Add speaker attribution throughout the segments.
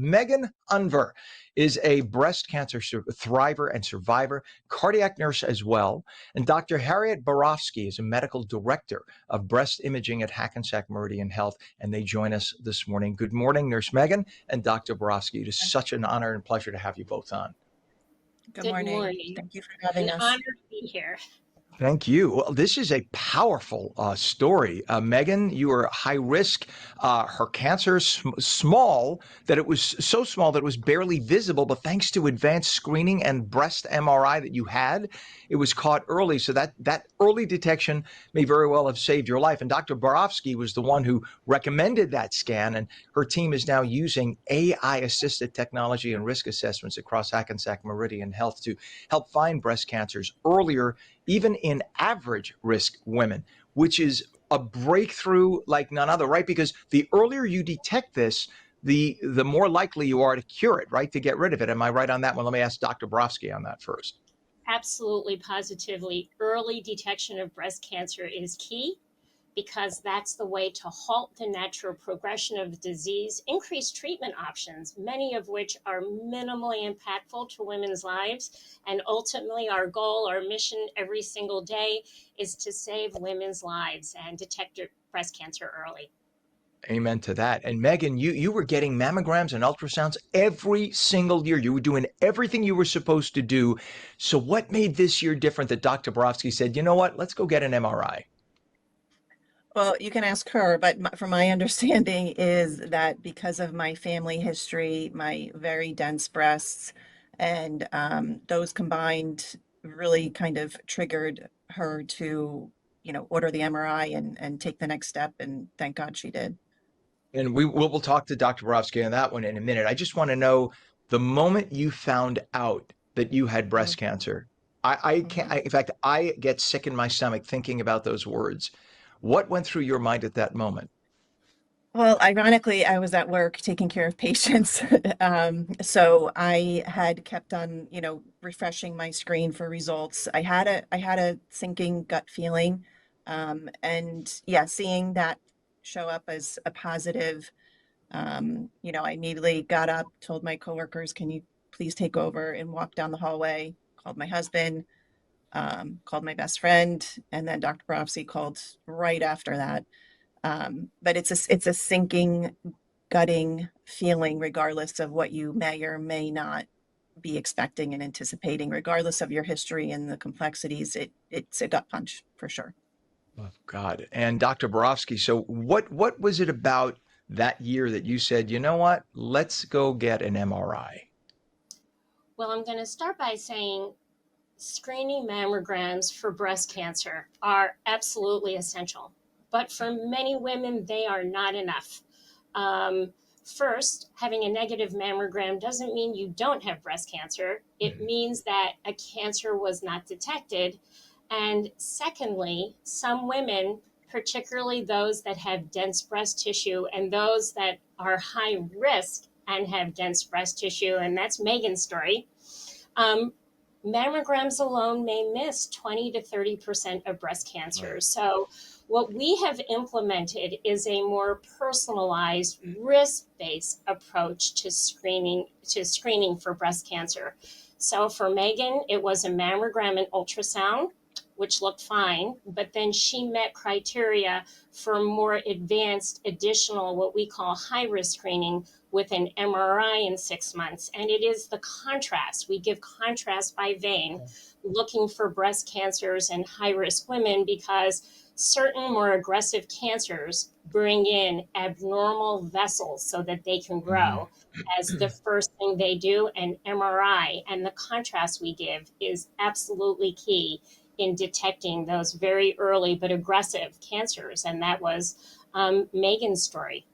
Speaker 1: Megan Unver is a breast cancer thriver and survivor, cardiac nurse as well. And Dr. Harriet Borofsky is a medical director of breast imaging at Hackensack Meridian Health. And they join us this morning. Good morning, Nurse Megan and Dr. Borofsky. It is such an honor and pleasure to have you both on.
Speaker 2: Good morning. Thank you for having us.
Speaker 3: An honor to be here.
Speaker 1: Thank you. Well, this is a powerful story. Megan, you were high risk. Her cancer small, that it was so small that it was barely visible, but thanks to advanced screening and breast MRI that you had, it was caught early. So that early detection may very well have saved your life. And Dr. Borofsky was the one who recommended that scan, and her team is now using AI-assisted technology and risk assessments across Hackensack Meridian Health to help find breast cancers earlier, even in average risk women, which is a breakthrough like none other, right? Because the earlier you detect this, the more likely you are to cure it, right? To get rid of it. Am I right on that one? Let me ask Dr. Borofsky on that first.
Speaker 3: Absolutely, positively. Early detection of breast cancer is key because that's the way to halt the natural progression of the disease, increase treatment options, many of which are minimally impactful to women's lives. And ultimately, our goal, our mission every single day is to save women's lives and detect breast cancer early.
Speaker 1: Amen to that. And Megan, you were getting mammograms and ultrasounds every single year. You were doing everything you were supposed to do. So what made this year different that Dr. Borofsky said, you know what, let's go get an MRI?
Speaker 2: Well, you can ask her, but from my understanding is that because of my family history, my very dense breasts, and those combined really kind of triggered her to, order the MRI and take the next step. And thank God she did.
Speaker 1: And we'll talk to Dr. Borofsky on that one in a minute. I just want to know the moment you found out that you had breast cancer. I can't. In fact, I get sick in my stomach thinking about those words. What went through your mind at that moment?
Speaker 2: Well, ironically, I was at work taking care of patients. So I had kept on, refreshing my screen for results. I had a sinking gut feeling. And yeah, seeing that show up as a positive, I immediately got up, told my coworkers, can you please take over, and walked down the hallway, called my husband, called my best friend, and then Dr. Borofsky called right after that. But it's a sinking, gutting feeling, regardless of what you may or may not be expecting and anticipating, regardless of your history and the complexities. It's a gut punch for sure.
Speaker 1: Oh, God. And Dr. Borofsky, so what was it about that year that you said, you know what, let's go get an MRI?
Speaker 3: Well, I'm going to start by saying screening mammograms for breast cancer are absolutely essential. But for many women, they are not enough. First, having a negative mammogram doesn't mean you don't have breast cancer. It means that a cancer was not detected. And secondly, some women, particularly those that have dense breast tissue and those that are high risk and have dense breast tissue, and that's Megan's story, mammograms alone may miss 20 to 30% of breast cancer. Right. So what we have implemented is a more personalized, risk-based approach to screening for breast cancer. So for Megan, it was a mammogram and ultrasound, which looked fine, but then she met criteria for more advanced additional, what we call high-risk screening, with an MRI in 6 months. And it is the contrast. We give contrast by vein, looking for breast cancers in high-risk women, because certain more aggressive cancers bring in abnormal vessels so that they can grow. As the first thing they do, an MRI, and the contrast we give is absolutely key in detecting those very early but aggressive cancers. And that was Megan's story.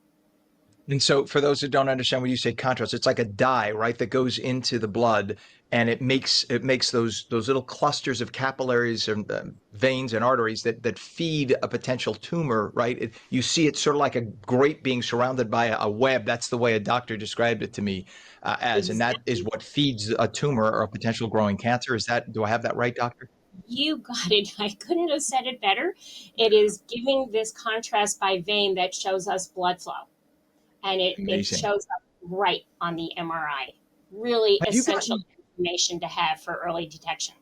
Speaker 1: And so for those that don't understand, when you say contrast, it's like a dye, right, that goes into the blood, and it makes those little clusters of capillaries and veins and arteries that feed a potential tumor, right? You see it sort of like a grape being surrounded by a web. That's the way a doctor described it to me as, and that is what feeds a tumor or a potential growing cancer. Do I have that right, doctor?
Speaker 3: You got it. I couldn't have said it better. It is giving this contrast by vein that shows us blood flow. And it shows up right on the MRI. Really
Speaker 1: Have you
Speaker 3: essential
Speaker 1: gotten
Speaker 3: information to have for early detection.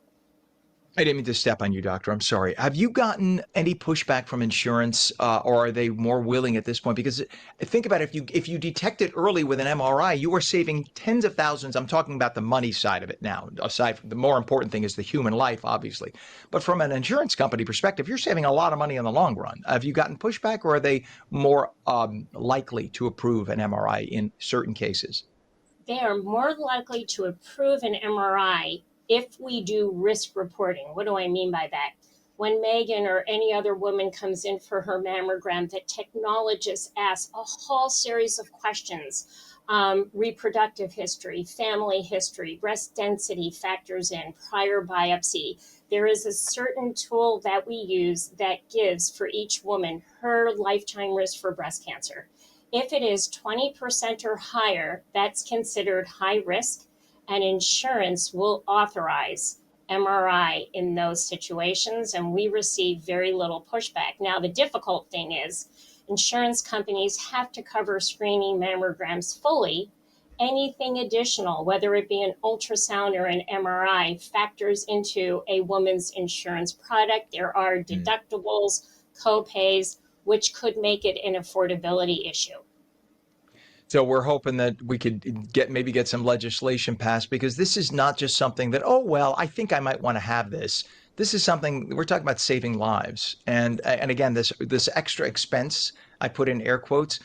Speaker 1: I didn't mean to step on you, doctor. I'm sorry. Have you gotten any pushback from insurance, or are they more willing at this point? Because think about it, if you detect it early with an MRI, you are saving tens of thousands. I'm talking about the money side of it now. Aside from the more important thing is the human life, obviously. But from an insurance company perspective, you're saving a lot of money in the long run. Have you gotten pushback, or are they more likely to approve an MRI in certain cases?
Speaker 3: They are more likely to approve an MRI if we do risk reporting. What do I mean by that? When Megan or any other woman comes in for her mammogram, the technologist asks a whole series of questions. Reproductive history, family history, breast density factors in, prior biopsy. There is a certain tool that we use that gives for each woman her lifetime risk for breast cancer. If it is 20% or higher, that's considered high risk, and insurance will authorize MRI in those situations, and we receive very little pushback. Now, the difficult thing is insurance companies have to cover screening mammograms fully. Anything additional, whether it be an ultrasound or an MRI, factors into a woman's insurance product. There are
Speaker 1: Mm.
Speaker 3: deductibles, co-pays, which could make it an affordability issue.
Speaker 1: So we're hoping that we could get some legislation passed, because this is not just something that, oh, well, I think I might want to have this. This is something we're talking about, saving lives. And again, this extra expense, I put in air quotes,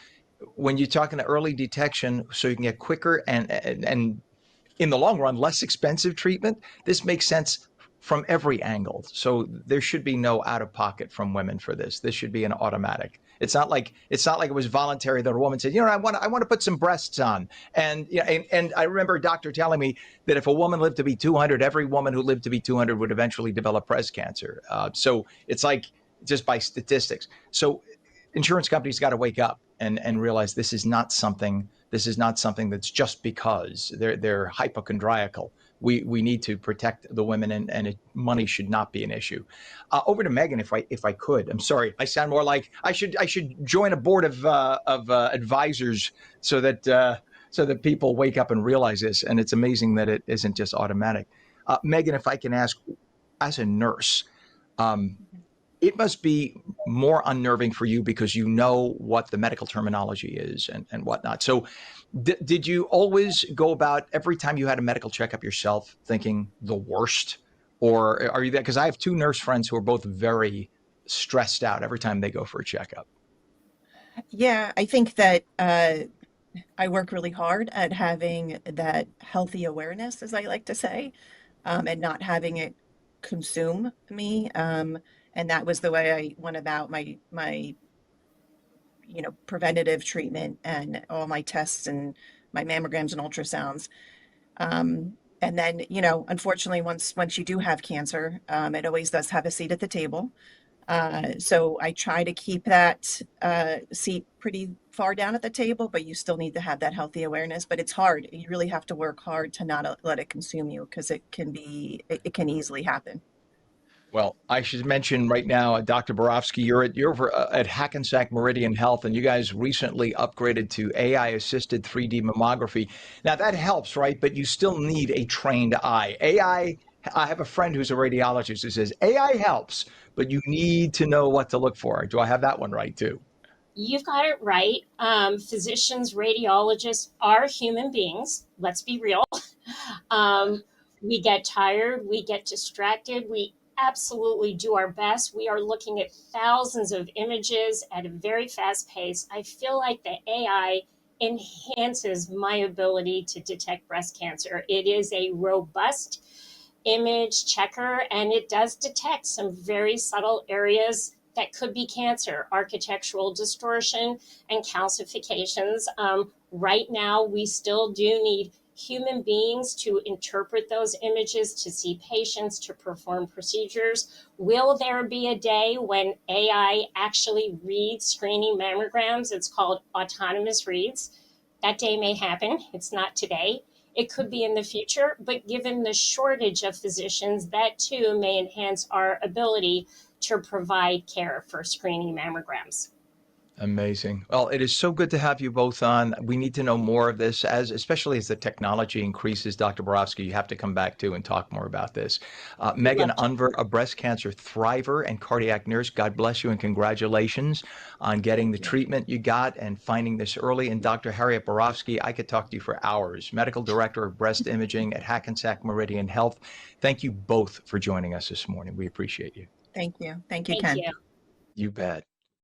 Speaker 1: when you're talking to early detection, so you can get quicker and in the long run, less expensive treatment. This makes sense from every angle. So there should be no out of pocket from women for this. This should be an automatic. It's not like it was voluntary that a woman said, I want to put some breasts on. And yeah, and I remember a doctor telling me that if a woman lived to be 200, every woman who lived to be 200 would eventually develop breast cancer. So it's like, just by statistics. So insurance companies got to wake up and realize this is not something that's just because they're hypochondriacal. We need to protect the women, and money should not be an issue. Over to Megan, if I could. I'm sorry, I sound more like I should join a board of advisors, so that people wake up and realize this. And it's amazing that it isn't just automatic. Megan, if I can ask, as a nurse, um, it must be more unnerving for you, because you know what the medical terminology is and whatnot. So, did you always go about every time you had a medical checkup yourself thinking the worst? Or are you there? Because I have two nurse friends who are both very stressed out every time they go for a checkup.
Speaker 2: Yeah, I think that I work really hard at having that healthy awareness, as I like to say, and not having it consume me. And that was the way I went about my preventative treatment and all my tests and my mammograms and ultrasounds. And then, unfortunately, once you do have cancer, it always does have a seat at the table. So I try to keep that seat pretty far down at the table, but you still need to have that healthy awareness. But it's hard. You really have to work hard to not let it consume you, because it can easily happen.
Speaker 1: Well, I should mention right now, Dr. Borofsky, you're over at Hackensack Meridian Health, and you guys recently upgraded to AI assisted 3D mammography. Now that helps, right? But you still need a trained eye. I have a friend who's a radiologist who says AI helps, but you need to know what to look for. Do I have that one right too?
Speaker 3: You've got it right. Physicians, radiologists are human beings. Let's be real. Um, we get tired, we get distracted, we absolutely do our best. We are looking at thousands of images at a very fast pace. I feel like the AI enhances my ability to detect breast cancer. It is a robust image checker, and it does detect some very subtle areas that could be cancer, architectural distortion, and calcifications. Right now, we still do need human beings to interpret those images, to see patients, to perform procedures. Will there be a day when AI actually reads screening mammograms? It's called autonomous reads. That day may happen. It's not today. It could be in the future, but given the shortage of physicians, that too may enhance our ability to provide care for screening mammograms.
Speaker 1: Amazing. Well, it is so good to have you both on. We need to know more of this, especially as the technology increases. Dr. Borofsky, you have to come back too and talk more about this.
Speaker 3: We'd
Speaker 1: Megan
Speaker 3: love to.
Speaker 1: Unver, a breast cancer thriver and cardiac nurse, God bless you and congratulations on getting the
Speaker 2: Thank you.
Speaker 1: treatment you got and finding this early. And Dr. Harriet Borofsky, I could talk to you for hours, medical director of breast imaging at Hackensack Meridian Health. Thank you both for joining us this morning. We appreciate you.
Speaker 2: Thank you. Thank you,
Speaker 3: Thank
Speaker 2: Ken.
Speaker 3: you.
Speaker 1: You bet.